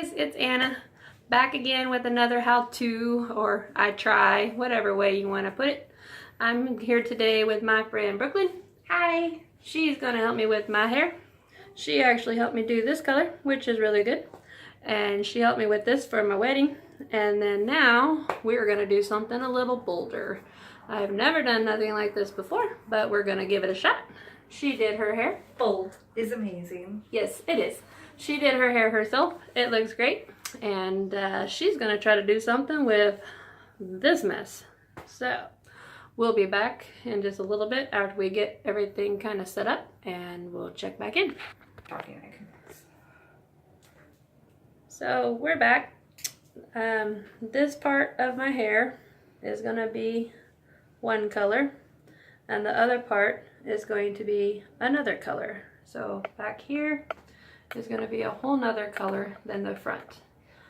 Guys, it's Anna back again with another how-to, or I try, whatever way you want to put it. I'm here today with my friend Brooklyn. Hi! She's going to help me with my hair. She actually helped me do this color, which is really good. And she helped me with this for my wedding. And then now we're going to do something a little bolder. I've never done nothing like this before, but we're going to give it a shot. She did her hair. Bold is amazing. Yes, it is. She did her hair herself. It looks great. And she's going to try to do something with this mess. So we'll be back in just a little bit after we get everything kind of set up, and we'll check back in. So we're back. This part of my hair is going to be one color, and the other part is going to be another color. So back here is going to be a whole nother color than the front.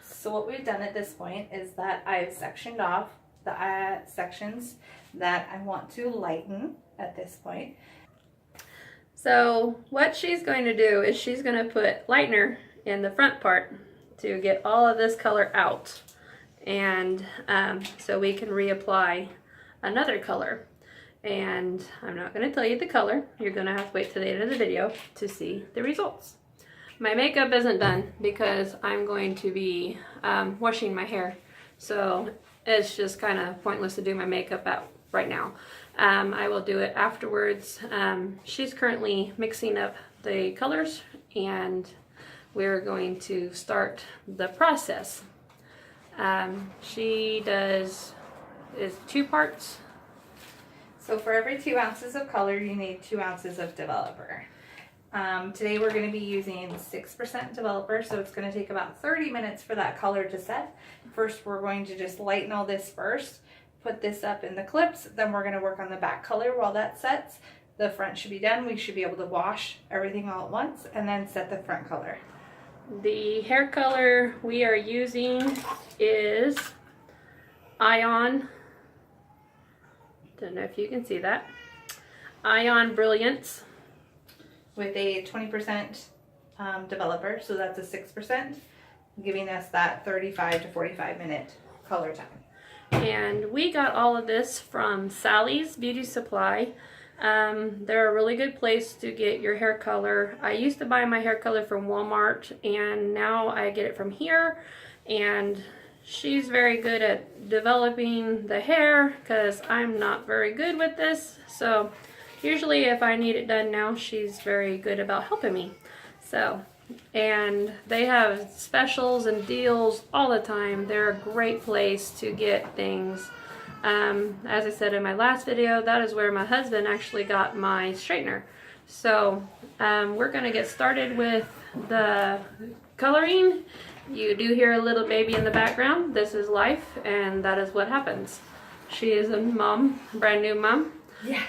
So what we've done at this point is that I've sectioned off the sections that I want to lighten at this point. So what she's going to do is she's going to put lightener in the front part to get all of this color out, and so we can reapply another color. And I'm not going to tell you the color. You're going to have to wait till the end of the video to see the results. My makeup isn't done because I'm going to be washing my hair, so it's just kind of pointless to do my makeup out right now. I will do it afterwards. She's currently mixing up the colors, and we're going to start the process. She is 2 parts. So for every 2 ounces of color, you need 2 ounces of developer. Today we're going to be using 6% developer, so it's going to take about 30 minutes for that color to set. First, we're going to just lighten all this first, put this up in the clips, then we're going to work on the back color while that sets. The front should be done. We should be able to wash everything all at once and then set the front color. The hair color we are using is Ion. Don't know if you can see that. Ion Brilliance. With a 20% developer, so that's a 6%, giving us that 35 to 45 minute color time. And we got all of this from Sally's Beauty Supply. They're a really good place to get your hair color. I used to buy my hair color from Walmart, and now I get it from here. And she's very good at developing the hair because I'm not very good with this. So usually if I need it done now, she's very good about helping me. So, and they have specials and deals all the time. They're a great place to get things. As I said in my last video, that is where my husband actually got my straightener. So we're going to get started with the coloring. You do hear a little baby in the background. This is life, and that is what happens. She is a mom, brand new mom. Yeah.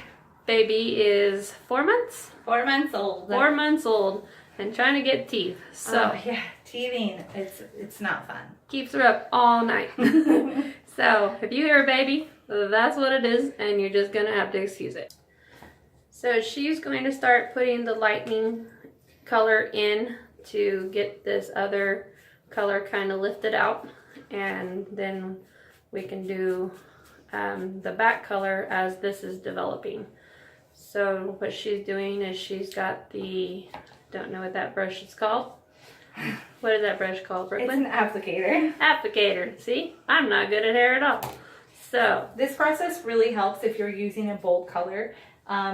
Baby is 4 months. 4 months old. 4 months old and trying to get teeth. So yeah, teething, it's not fun. Keeps her up all night. So if you hear a baby, that's what it is, and you're just gonna have to excuse it. So she's going to start putting the lightening color in to get this other color kind of lifted out, and then we can do the back color as this is developing. So what she's doing is she's got the, don't know what that brush is called. What is that brush called, Brooklyn? It's an applicator. Applicator. See, I'm not good at hair at all. So this process really helps if you're using a bold color,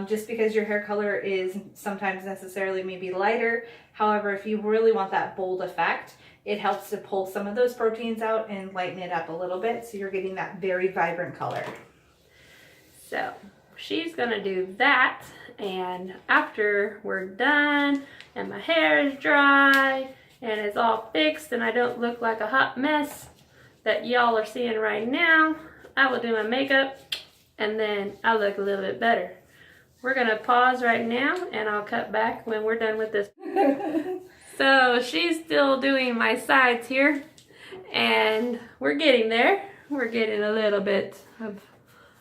just because your hair color is sometimes necessarily maybe lighter. However, if you really want that bold effect, it helps to pull some of those proteins out and lighten it up a little bit, so you're getting that very vibrant color. So she's gonna do that, and after we're done and my hair is dry and it's all fixed and I don't look like a hot mess that y'all are seeing right now, I will do my makeup, and then I'll look a little bit better. We're gonna pause right now, and I'll cut back when we're done with this. So she's still doing my sides here, and we're getting there. We're getting a little bit of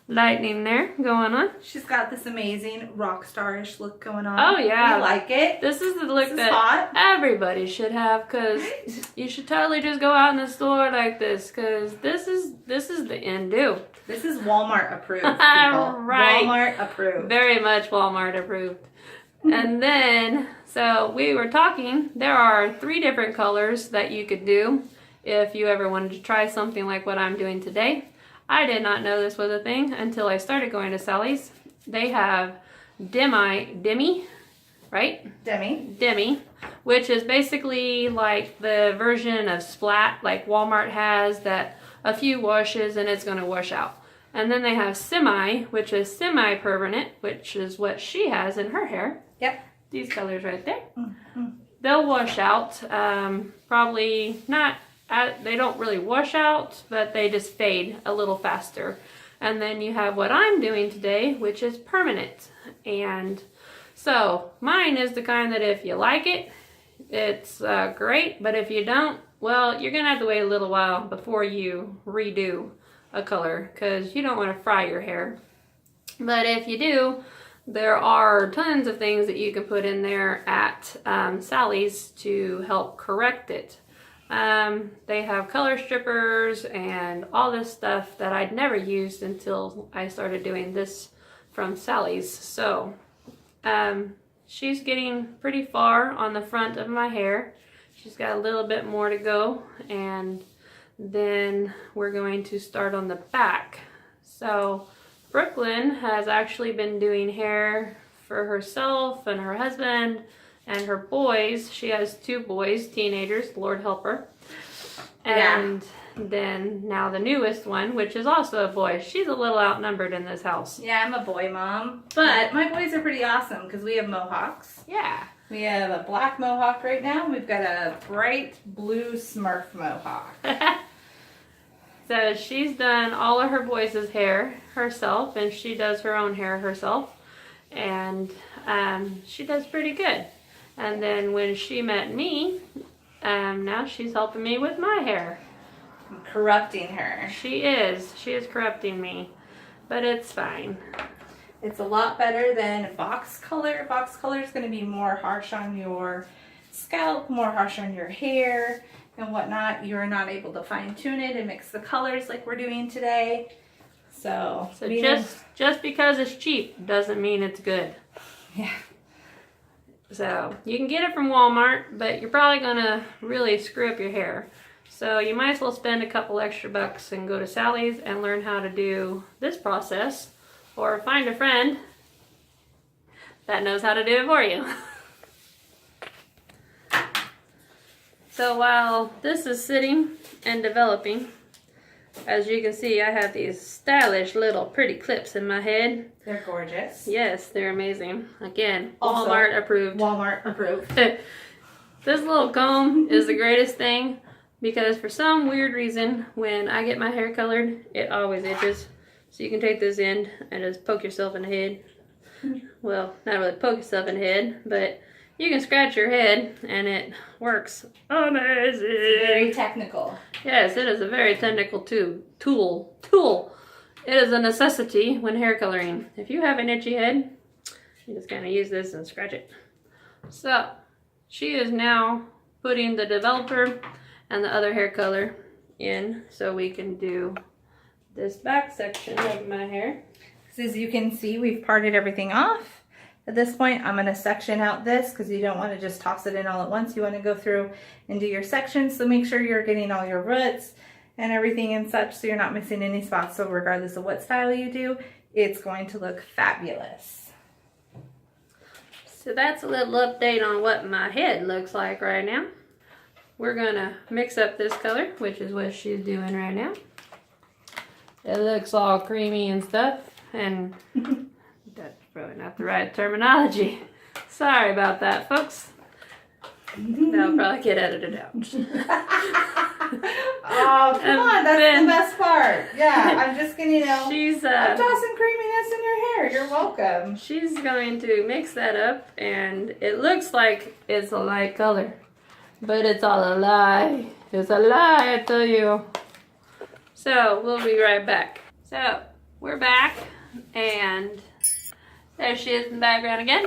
lightning there going on. She's got this amazing rock starish look going on. Oh yeah, we like it. This is the look This is that hot. everybody should have, because you should totally just go out in the store like this, because this is the end do. This is Walmart approved, people. Right. Walmart approved. Very much Walmart approved. And then, so we were talking, there are 3 different colors that you could do if you ever wanted to try something like what I'm doing today. I did not know this was a thing until I started going to Sally's. They have Demi, right? Demi, which is basically like the version of Splat like Walmart has, that a few washes and it's going to wash out. And then they have Semi, which is semi-permanent, which is what she has in her hair. Yep. These colors right there. Mm-hmm. They'll wash out, probably not, they don't really wash out, but they just fade a little faster. And then you have what I'm doing today, which is permanent. And so mine is the kind that if you like it, it's great. But if you don't, well, you're going to have to wait a little while before you redo a color, because you don't want to fry your hair. But if you do, there are tons of things that you can put in there at Sally's to help correct it. They have color strippers and all this stuff that I'd never used until I started doing this from Sally's. So she's getting pretty far on the front of my hair. She's got a little bit more to go, and then we're going to start on the back. So Brooklyn has actually been doing hair for herself and her husband and her boys. She has 2 boys, teenagers, Lord help her. And then now the newest one, which is also a boy. She's a little outnumbered in this house. Yeah, I'm a boy mom. But my boys are pretty awesome because we have mohawks. Yeah. We have a black mohawk right now. We've got a bright blue Smurf mohawk. So she's done all of her boys' hair herself, and she does her own hair herself. And she does pretty good. And then when she met me, now she's helping me with my hair. I'm corrupting her. She is corrupting me, but it's fine. It's a lot better than box color. Box color is going to be more harsh on your scalp, more harsh on your hair and whatnot. You're not able to fine tune it and mix the colors like we're doing today. So just because it's cheap doesn't mean it's good. Yeah. So you can get it from Walmart, but you're probably gonna really screw up your hair. So you might as well spend a couple extra bucks and go to Sally's and learn how to do this process, or find a friend that knows how to do it for you. So while this is sitting and developing, as you can see, I have these stylish little pretty clips in my head. They're gorgeous. Yes, they're amazing. Again, Also, Walmart approved. Walmart approved. This little comb is the greatest thing, because for some weird reason, when I get my hair colored, it always itches. So you can take this end and just poke yourself in the head. Well, not really poke yourself in the head, but you can scratch your head and it works amazing. Very technical. Yes, it is a very technical tool. It is a necessity when hair coloring. If you have an itchy head, you just kind of use this and scratch it. So, she is now putting the developer and the other hair color in so we can do this back section of my hair. So as you can see, we've parted everything off. At this point, I'm going to section out this because you don't want to just toss it in all at once. You want to go through and do your sections. So make sure you're getting all your roots and everything and such so you're not missing any spots. So regardless of what style you do, it's going to look fabulous. So that's a little update on what my head looks like right now. We're going to mix up this color, which is what she's doing right now. It looks all creamy and stuff, and that's probably not the right terminology. Sorry about that, folks. That'll probably get edited out. Oh, come on, that's the best part. Yeah, I'm just gonna, I'm tossing creaminess in your hair. You're welcome. She's going to mix that up, and it looks like it's a light color, but it's all a lie. It's a lie, I tell you. So, we'll be right back. So, We're back, and there she is in the background again.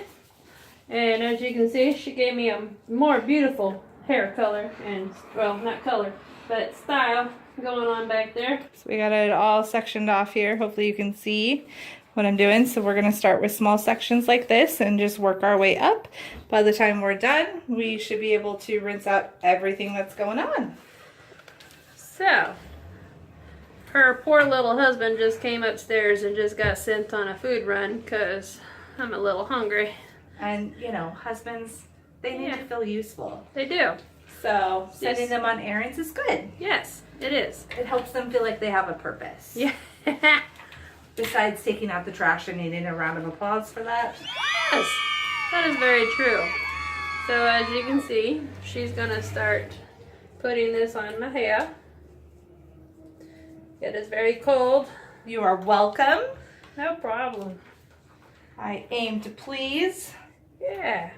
And as you can see, she gave me a more beautiful hair color and, well, not color, but style going on back there. So we got it all sectioned off here. Hopefully you can see what I'm doing. So we're going to start with small sections like this and just work our way up. By the time we're done, we should be able to rinse out everything that's going on. So, her poor little husband just came upstairs and just got sent on a food run because I'm a little hungry. And, you know, husbands, they need to feel useful. They do. So sending them on errands is good. Yes, it is. It helps them feel like they have a purpose. Yeah. Besides taking out the trash and needing a round of applause for that. Yes, that is very true. So as you can see, she's going to start putting this on my hair. It is very cold. You are welcome. No problem. I aim to please. Yeah.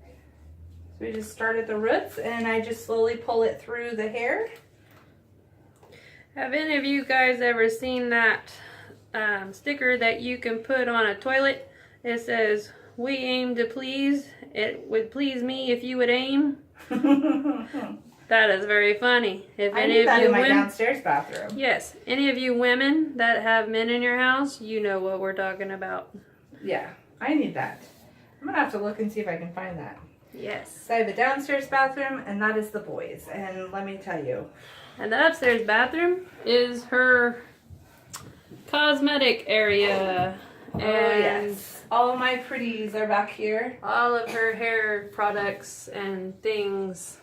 So we just start at the roots and I just slowly pull it through the hair. Have any of you guys ever seen that sticker that you can put on a toilet? It says, "We aim to please. It would please me if you would aim." That is very funny. If I any need of that you in my women, downstairs bathroom. yes, any of you women that have men in your house, you know what we're talking about. Yeah, I need that. I'm gonna have to look and see if I can find that. Yes. So I have a downstairs bathroom and that is the boys. And let me tell you. And the upstairs bathroom is her cosmetic area. And yes. All my pretties are back here. all of her hair products and things.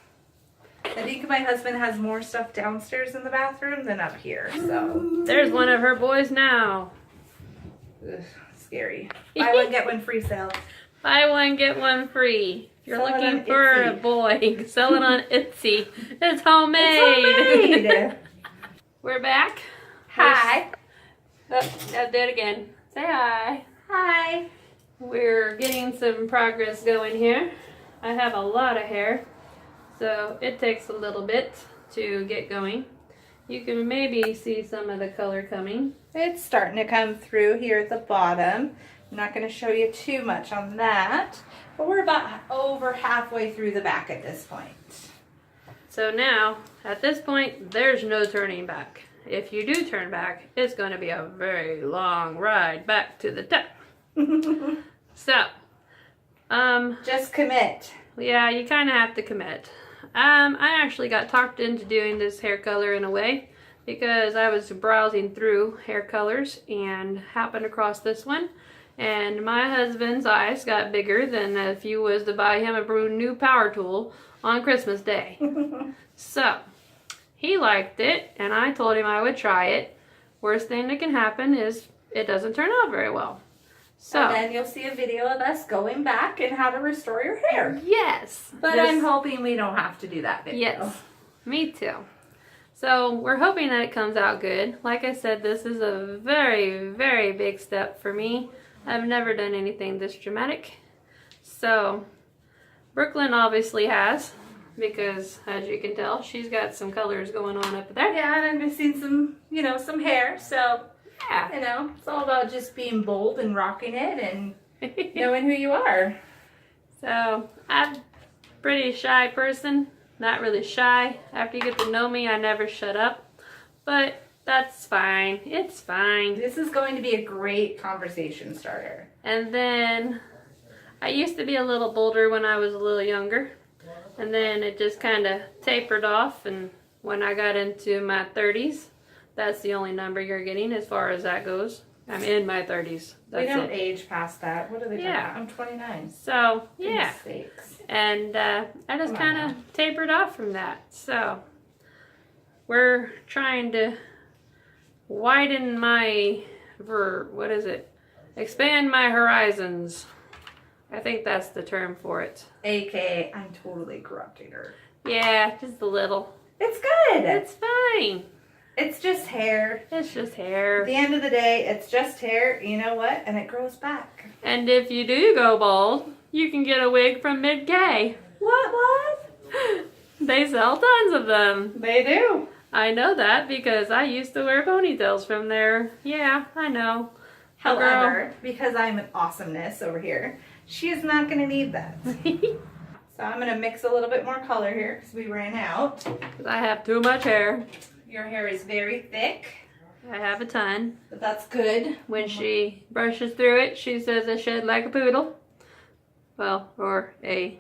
I think my husband has more stuff downstairs in the bathroom than up here, so. There's one of her boys now. Ugh, scary. Buy one, get one free sale. Buy one, get one free. If you're Sell it looking on for a Etsy. boy, sell it on Etsy. It's homemade. It's homemade. We're back. Hi. Oh, I'll do it again. Say hi. Hi. We're getting some progress going here. I have a lot of hair, so it takes a little bit to get going. You can maybe see some of the color coming. It's starting to come through here at the bottom. I'm not going to show you too much on that, but we're about over halfway through the back at this point. So now, at this point, there's no turning back. If you do turn back, it's going to be a very long ride back to the top. So, Just commit. yeah, you kind of have to commit. I actually got talked into doing this hair color in a way because I was browsing through hair colors and happened across this one. And my husband's eyes got bigger than if you was to buy him a new power tool on Christmas Day. So, he liked it, and I told him I would try it. Worst thing that can happen is it doesn't turn out very well. So, And then you'll see a video of us going back and how to restore your hair. yes. But this- I'm hoping we don't have to do that video. Yes, me too. So we're hoping that it comes out good. Like I said, this is a very, very big step for me. I've never done anything this dramatic. So Brooklyn obviously has, because as you can tell, she's got some colors going on up there. Yeah, and I'm missing some, some hair. So, Yeah. it's all about just being bold and rocking it and knowing who you are. So I'm a pretty shy person. Not really shy. After you get to know me, I never shut up. But that's fine. It's fine. This is going to be a great conversation starter. And then I used to be a little bolder when I was a little younger. And then it just kind of tapered off. And when I got into my 30s, that's the only number you're getting as far as that goes. I'm in my 30s. We That's don't it. age past that. What are they talking Yeah. about? I'm 29. So, yeah. Mistakes. And I just Come on kind of tapered off from that. So, we're trying to widen my, expand my horizons. I think that's the term for it. AKA, I'm totally corrupting her. Yeah, just a little. It's good. It's fine. It's just hair. It's just At hair. the end of the day, it's just hair. You know what? And it grows back. And if you do go bald, you can get a wig from Mid-K. What? They sell tons of them. They do. I know that because I used to wear ponytails from there. Yeah, I know. However, because I'm an awesomeness over here, she is not going to need that. So I'm going to mix a little bit more color here because we ran out. Because I have too much hair. Your hair is very thick. I have a ton. But that's good. When she brushes through it, she says I shed like a poodle. Well, or a...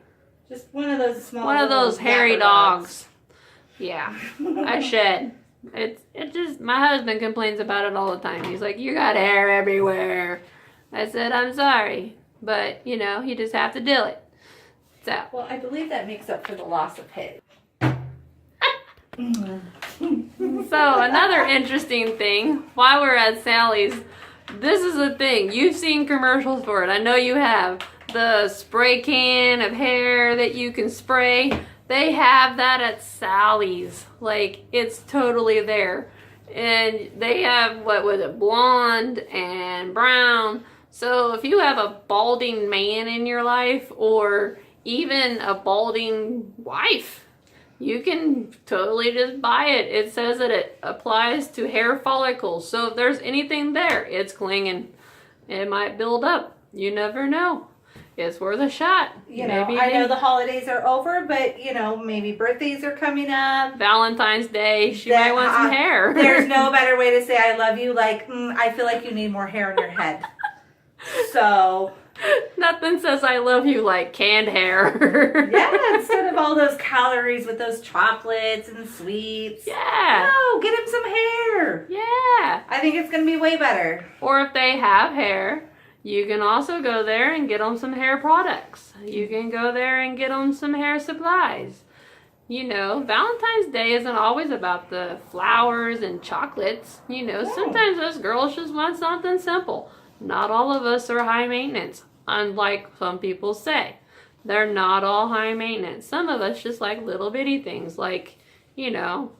Just one of those small... One of those hairy dogs. Yeah, I dogs. shed. It just, my husband complains about it all the time. He's like, you got hair everywhere. I said, I'm sorry. But, you know, you just have to do it. So. Well, I believe that makes up for the loss of hair. So, another interesting thing, while we're at Sally's, this is a thing. You've seen commercials for it. I know you have. The spray can of hair that you can spray. They have that at Sally's. Like, it's totally there. And they have, what was it, blonde and brown. So if you have a balding man in your life or even a balding wife, you can totally just buy it. It says that it applies to hair follicles. So if there's anything there, it's clinging. It might build up. You never know. It's worth a shot. You know, I know the holidays are over, but, you know, maybe birthdays are coming up. Valentine's Day, she might want some hair. There's no better way to say I love you. Like, I feel like you need more hair in your head. So. Nothing says I love you like canned hair. Yeah, instead of all those calories with those chocolates and sweets. Yeah. No, get him some hair. Yeah. I think it's going to be way better. Or if they have hair, you can also go there and get them some hair products. You can go there and get them some hair supplies. You know, Valentine's Day isn't always about the flowers and chocolates. You know, sometimes us girls just want something simple. Not all of us are high maintenance, unlike some people say. They're not all high maintenance. Some of us just like little bitty things, like, you know,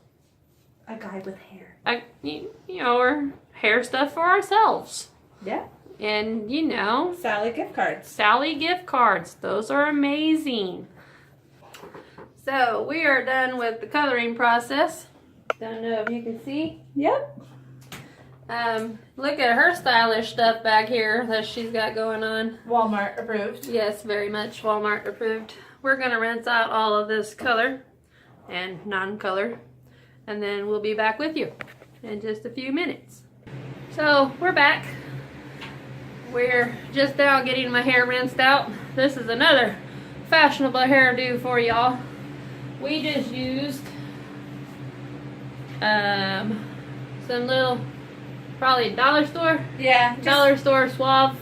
a guy with hair. You know, or hair stuff for ourselves. Yeah. And, you know, Sally gift cards. Sally gift cards. Those are amazing. So, we are done with the coloring process. Don't know if you can see. Yep. Look at her stylish stuff back here that she's got going on. Walmart approved. Yes, very much Walmart approved. We're going to rinse out all of this color and non-color, and then we'll be back with you in just a few minutes. So, we're back. We're just now getting my hair rinsed out. This is another fashionable hairdo for y'all. We just used some little, probably dollar store. Yeah. Dollar store Suave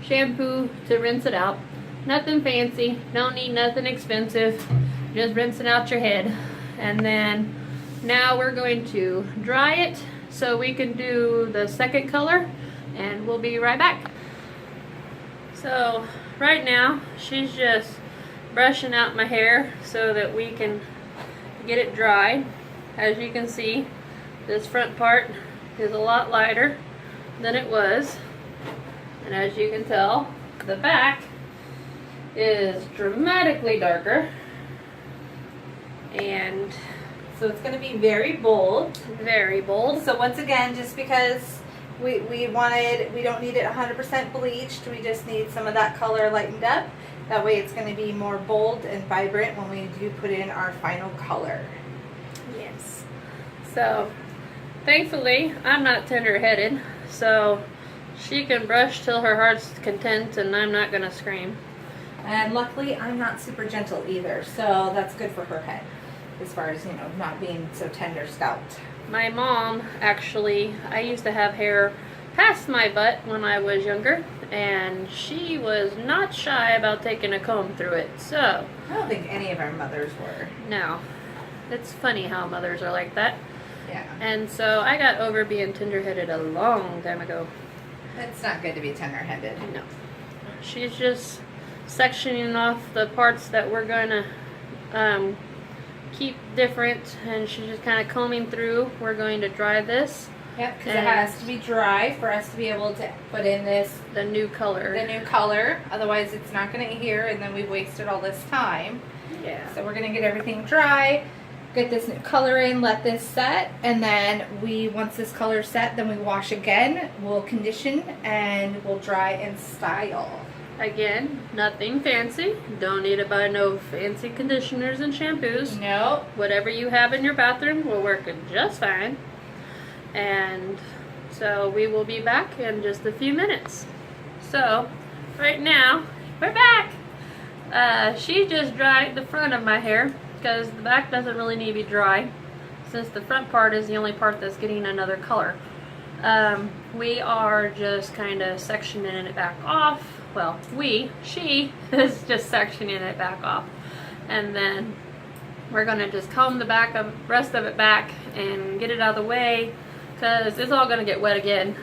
shampoo to rinse it out. Nothing fancy. Don't need nothing expensive. Just rinsing out your head. And then now we're going to dry it so we can do the second color. And we'll be right back. So right now she's just brushing out my hair so that we can get it dry. As you can see, this front part is a lot lighter than it was, and as you can tell, the back is dramatically darker, and so it's going to be very bold. Very bold. So once again, just because we don't need it 100% bleached, we just need some of that color lightened up. That way it's going to be more bold and vibrant when we do put in our final color. Yes. So thankfully I'm not tender-headed, so she can brush till her heart's content and I'm not going to scream. And luckily I'm not super gentle either, so that's good for her head as far as, you know, not being so tender scalped. My mom, actually, I used to have hair past my butt when I was younger, and she was not shy about taking a comb through it, so. I don't think any of our mothers were. No. It's funny how mothers are like that. Yeah. And so I got over being tender-headed a long time ago. It's not good to be tender-headed. No. She's just sectioning off the parts that we're going to keep different, and she's just kind of combing through. We're going to dry this. Yep, because it has to be dry for us to be able to put in the new color. The new color. Otherwise, it's not going to adhere, and then we've wasted all this time. Yeah. So we're going to get everything dry. get this new color in, let this set, and then once this color set, then we wash again, we'll condition, and we'll dry and style. Again, nothing fancy. Don't need to buy no fancy conditioners and shampoos. Nope. Whatever you have in your bathroom will work just fine. And so we will be back in just a few minutes. So, right now, we're back. She just dried the front of my hair because the back doesn't really need to be dry, since the front part is the only part that's getting another color. We are just kind of sectioning it back off. Well, she is just sectioning it back off. And then we're going to just comb the rest of it back and get it out of the way, because it's all going to get wet again.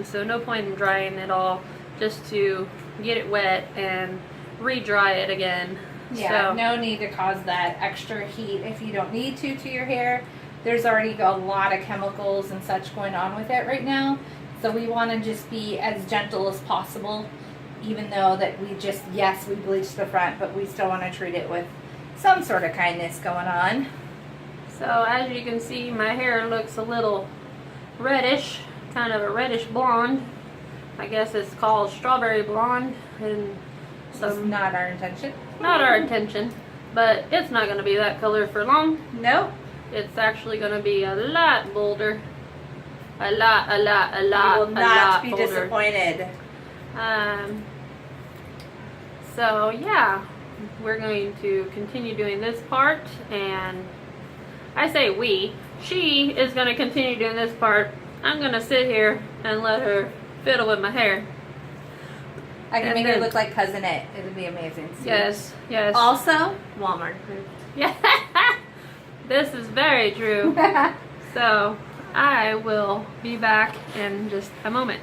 So no point in drying it all just to get it wet and re-dry it again. Yeah, so, no need to cause that extra heat if you don't need to your hair. There's already a lot of chemicals and such going on with it right now. So we want to just be as gentle as possible, even though that yes, we bleached the front, but we still want to treat it with some sort of kindness going on. So as you can see, my hair looks a little reddish, kind of a reddish blonde. I guess it's called strawberry blonde, and That's not our intention. not our intention, but it's not going to be that color for long. Nope. It's actually going to be a lot bolder. A lot You will not be bolder. disappointed. So yeah, we're going to continue doing this part, and I say she is going to continue doing this part. I'm going to sit here and let her fiddle with my hair. I can And make then- her look like Cousin It. It'll be amazing. See? Yes, yes. Also, Walmart. Yeah. This is very true. So I will be back in just a moment.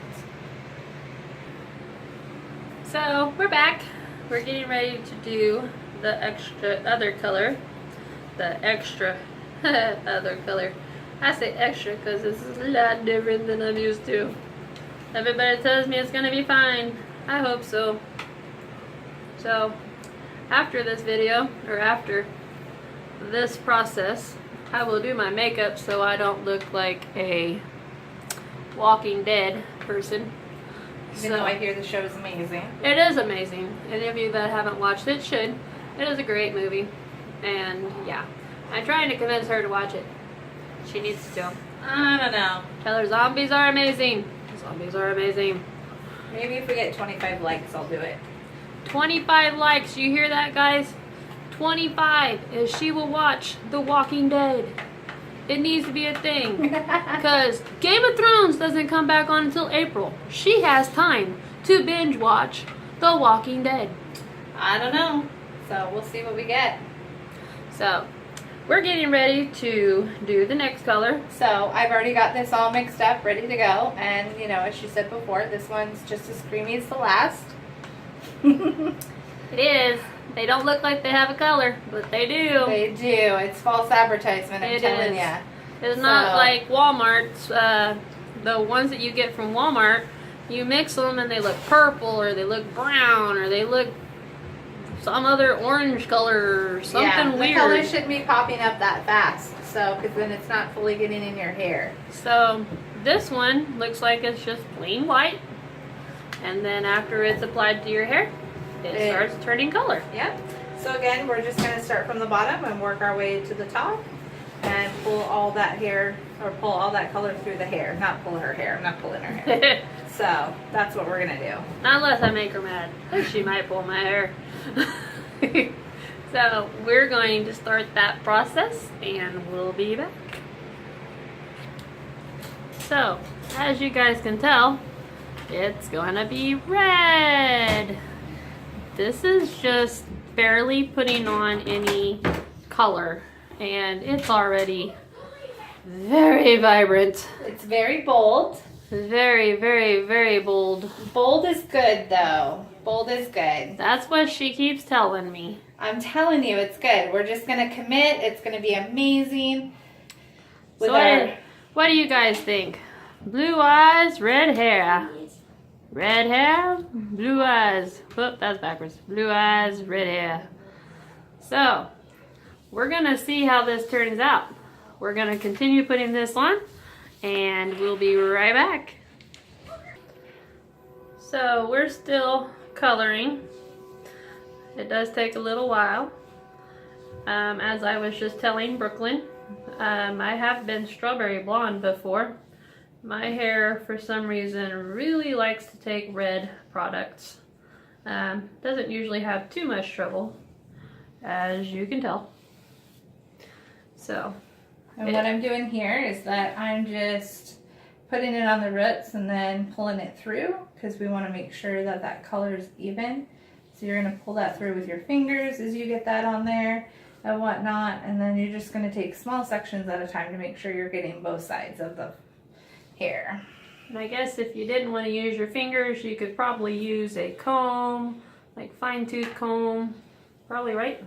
So we're back. We're getting ready to do the other color. The extra other color. I say extra because this is a lot different than I'm used to. Everybody tells me it's going to be fine. I hope so. So after this video, or after this process, I will do my makeup so I don't look like a Walking Dead person. Even though I hear the show is amazing. It is amazing. Any of you that haven't watched it should. It is a great movie. And yeah, I'm trying to convince her to watch it. She needs to. I don't know. Tell her zombies are amazing. Zombies are amazing. Maybe if we get 25 likes, I'll do it. 25 likes. You hear that, guys? 25 is she will watch The Walking Dead. It needs to be a thing. Because Game of Thrones doesn't come back on until April. She has time to binge watch The Walking Dead. I don't know. So we'll see what we get. So, we're getting ready to do the next color. So I've already got this all mixed up, ready to go. And, you know, as she said before, this one's just as creamy as the last. It is. They don't look like they have a color, but they do. They do. It's false advertisement, I'm It telling is. ya. It's not So- like Walmart's, the ones that you get from Walmart. You mix them and they look purple, or they look brown, or they look some other orange color, or something The weird. color shouldn't be popping up that fast. So, because then it's not fully getting in your hair. So this one looks like it's just plain white, and then after it's applied to your hair, it starts turning color. Yep. So again, we're just going to start from the bottom and work our way to the top and pull all that hair, or pull all that color through the hair. Not pull her hair. I'm not pulling her hair. So that's what we're going to do. Not unless I make her mad. She might pull my hair. So we're going to start that process, and we'll be back. So, as you guys can tell, it's gonna be red. This is just barely putting on any color, and it's already very vibrant. It's very bold. Very, very, very bold. Bold is good, though. Bold is good. That's what she keeps telling me. I'm telling you, it's good. We're just going to commit. It's going to be amazing. With So what do you guys think? Blue eyes, red hair. Red hair, blue eyes. Whoop, that's backwards. Blue eyes, red hair. So, we're gonna see how this turns out. We're gonna continue putting this on and we'll be right back. So we're still coloring. It does take a little while. As I was just telling Brooklyn, I have been strawberry blonde before. My hair, for some reason, really likes to take red products. Doesn't usually have too much trouble, as you can tell. So, and what I'm doing here is that I'm just putting it on the roots and then pulling it through, because we want to make sure that that color is even. So you're going to pull that through with your fingers as you get that on there and whatnot, and then you're just going to take small sections at a time to make sure you're getting both sides of the hair. and I guess if you didn't want to use your fingers, you could probably use a comb, like fine-tooth comb. Probably, right?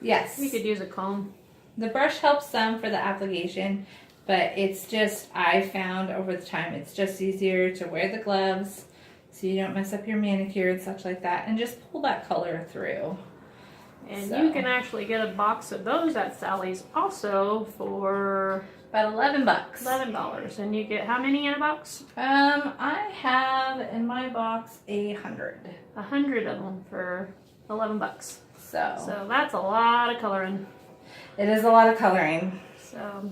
Yes. You could use a comb. The brush helps some for the application, but it's just, I found over the time, it's just easier to wear the gloves so you don't mess up your manicure and such like that, and just pull that color through. And So. you can actually get a box of those at Sally's also for About $11. $11. And you get how many in a box? I have in my box 100. 100 of them for $11. So So that's a lot of coloring. it is a lot of coloring. So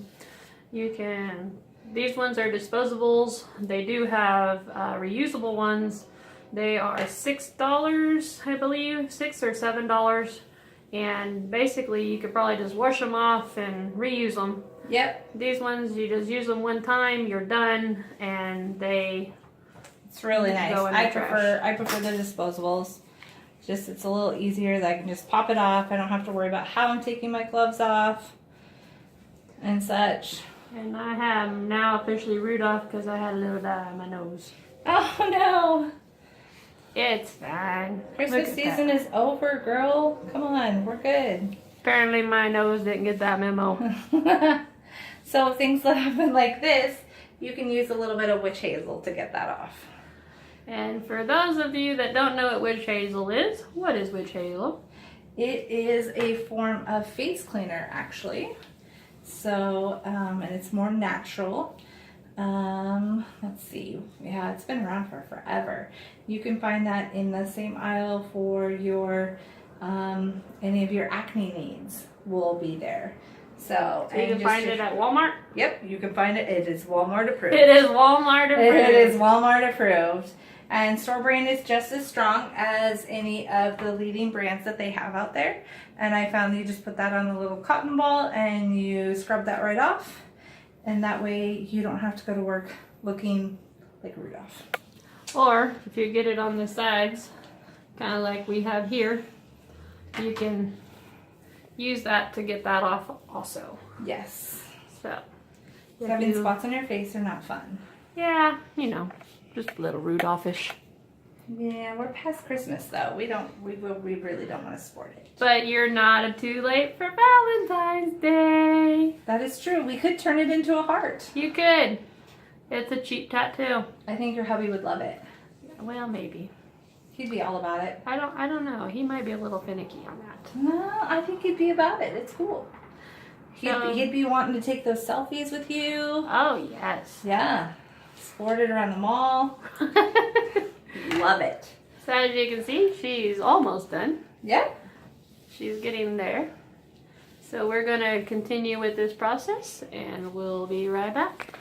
you can, these ones are disposables. They do have reusable ones. They are $6, I believe, $6 or $7. And basically you could probably just wash them off and reuse them. Yep, These ones, you just use them one time, you're done, and they it's really nice. Go in the I prefer the disposables. Just it's a little easier that I can just pop it off. I don't have to worry about how I'm taking my gloves off and such. And I have now officially Rudolph because I had a little dye on my nose. Oh no! It's fine. Christmas Look at season that. is over, girl. Come on, we're good. Apparently my nose didn't get that memo. So things that happen like this, you can use a little bit of witch hazel to get that off. And for those of you that don't know what witch hazel is, what is witch hazel? It is a form of face cleaner, actually. So, and it's more natural. Let's see. Yeah, it's been around for forever. You can find that in the same aisle for your, any of your acne needs will be there. So You can find it at Walmart. Yep, you can find it. It is Walmart approved. It is Walmart approved. It is Walmart approved. And store brand is just as strong as any of the leading brands that they have out there. And I found you just put that on a little cotton ball and you scrub that right off. And that way you don't have to go to work looking like Rudolph. Or if you get it on the sides, kind of like we have here, you can use that to get that off also. Yes. So, Having spots on your face are not fun. yeah, you know, just a little Rudolphish. Yeah, we're past Christmas though. We really don't want to sport it. But you're not too late for Valentine's Day. That is true. We could turn it into a heart. You could. It's a cheap tattoo. I think your hubby would love it. Well, maybe. He'd be all about it. I don't know. He might be a little finicky on that. No, I think he'd be about it. It's cool. So- He'd be wanting to take those selfies with you. Oh, yes. Yeah. Sport it around the mall. Love it. So as you can see, she's almost done. Yep. She's getting there. So we're going to continue with this process and we'll be right back.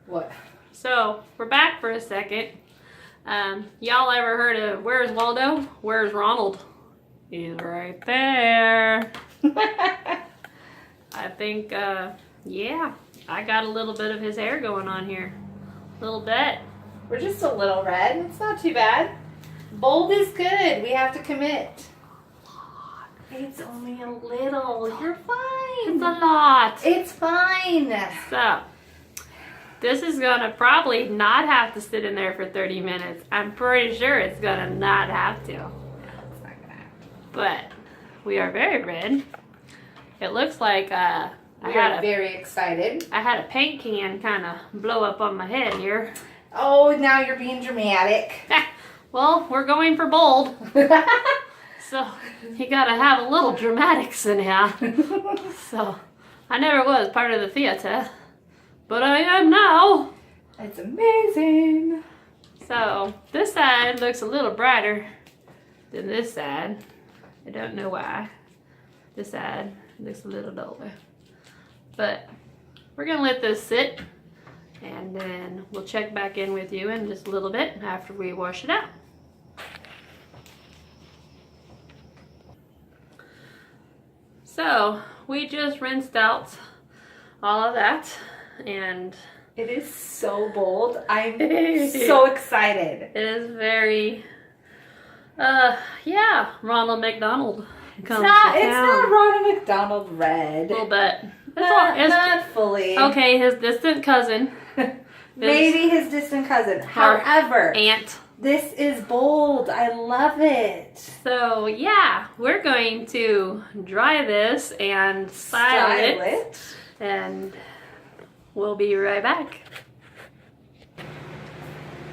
What? So we're back for a second. Y'all ever heard of Where's Waldo? Where's Ronald? He's right there. I think, yeah, I got a little bit of his hair going on here. A little bit. We're just a little red. It's not too bad. Bold is good. We have to commit. It's only a little. You're fine. It's a lot. It's fine. So, this is gonna probably not have to sit in there for 30 minutes. I'm pretty sure it's gonna not have to. It's not gonna happen. But we are very red. It looks like I We had are very excited. a paint can kind of blow up on my head here. Oh, now you're being dramatic. Well, we're going for bold. So you gotta have a little dramatics in here. So I never was part of the theater, but I am now. It's amazing. So this side looks a little brighter than this side. I don't know why. This side looks a little duller. But we're gonna let this sit, and then we'll check back in with you in just a little bit after we wash it out. So we just rinsed out all of that, and It is so bold. I'm so excited. it is very, yeah, Ronald McDonald comes to It's town. not Ronald McDonald Red. A little bit. Not fully. Okay, his distant cousin, Maybe his distant cousin. However, aunt. this is bold. I love it. So yeah, we're going to dry this and style it, and we'll be right back.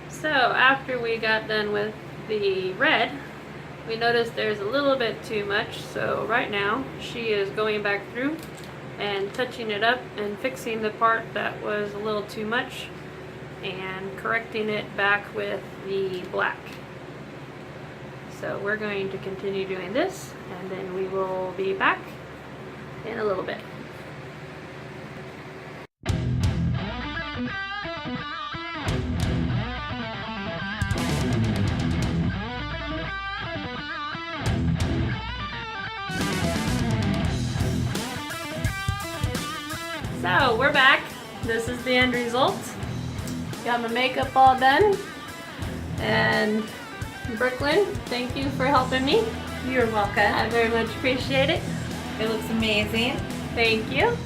So after we got done with the red, we noticed there's a little bit too much, so right now she is going back through and touching it up and fixing the part that was a little too much and correcting it back with the black. So we're going to continue doing this, and then we will be back in a little bit. So we're back. This is the end result. Got my makeup all done. And Brooklyn, thank you for helping me. You're welcome. I very much appreciate it. It looks amazing. Thank you.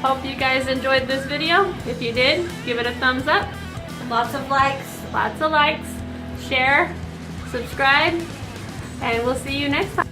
Hope you guys enjoyed this video. If you did, give it a thumbs up. Lots of likes. Lots of likes. Share. Subscribe. And we'll see you next time.